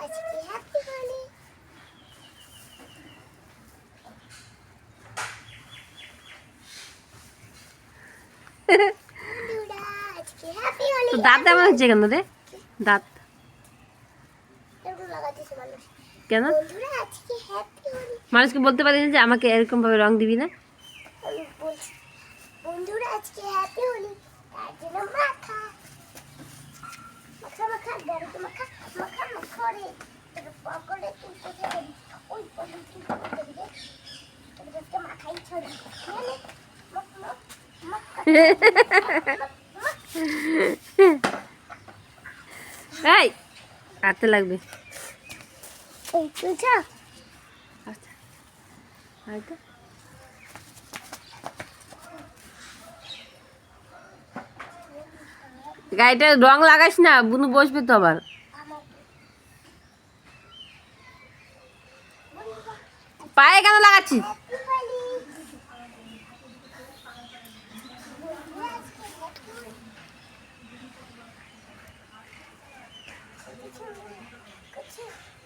আজকে হ্যাপি হোলি। বন্ধুরা আজকে হ্যাপি হোলি। তো দাঁত এমন হচ্ছে কেন রে? দাঁত এরকম লাগাতেছে মানুষ। কেন? বন্ধুরা আজকে হ্যাপি হোলি। মানুষকে বলতে পারিস যে আমাকে এরকম ভাবে রং দিবি না? আমি বলছি বন্ধুরা আজকে হ্যাপি হোলি, তার জন্য মাখা মাখা মাখা গাড়িতে মাখা মাখা মাখা রে। তোর পকড়ে তুই কোথায় যাবি? ওই পকড়ে তুই কোথায় যাবি রে? তোর কাছে মাখাই ছড়ি মানে মক মক মক এই হাতে লাগবে। এই তুইছা আচ্ছা হয়তো গাড়িটা রং লাগাইস না, বুনু বসবে তো আবার। পায়ে কেন লাগাচ্ছিস? হ্যাপি হোলি।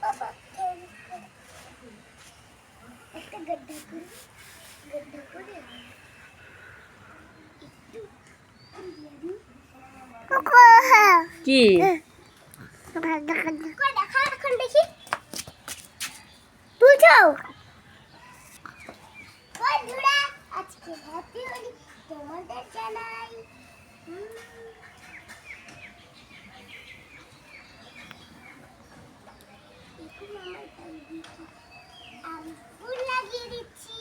বাবা একটা গड्ढा করে কি দেখা এখন দেখি বুঝাও। বন্ধুরা আজকে হ্যাপি হোলি তোমাদের জানাই। দেখুন আমার আমি ফুল লাগিয়ে দিচ্ছি।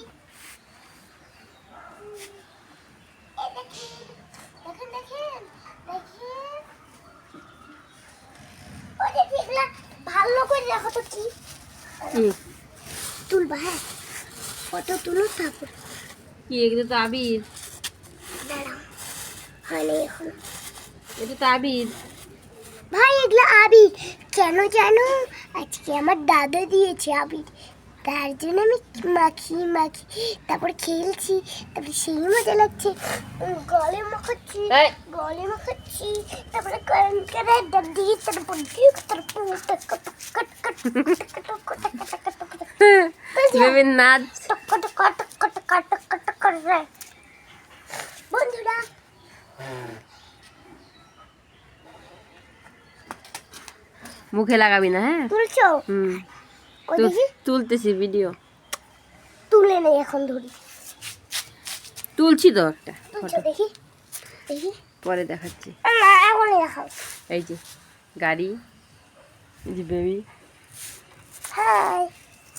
এই দেখেন দেখেন দেখেন দেখেন। ওই যে ঠিকলা ভালো করে রাখো তো। কি কি তুলবা? হ্যাঁ ফটো তুলো তারপর কি এগুলো তো আবির। দাঁড়াও হয়নি এখন। এটা তো আবির। ভাই এগুলো আবির কেন জানো? আজকে আমার দাদা দিয়েছে আবির, তার জন্য আমি মাখি তারপর খেলছি, তারপরে সেই মজা লাগছে। গলে মাখাচ্ছি এই। গলে মাখাচ্ছি, তারপরে করে ডাব দিয়ে তারপর ভেবে নাচ। বন্ধুরা মুখে লাগাবি না, হ্যাঁ? তুলছো? হুম ওই দেখি তুলতেছি ভিডিও। তুলে নেই এখন ধরি। তুলছি তো একটা তুলছো ফটো, দেখি দেখি। পরে দেখাচ্ছি। না এখনই দেখাও। এই যে গাড়ি, এই যে বেবি। High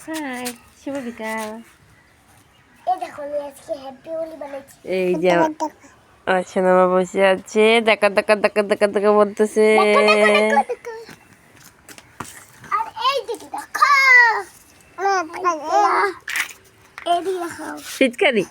high শুভবিকা। এই দেখো আমি আজকে হ্যাপি হোলি বানাইছি। এই যে আচ্ছা মামা বসে আছে, দেখা দেখা দেখা দেখা দেখা বলতেছে। আর এই দিকে দেখো। এই দিকে দেখাও। পিচকারি।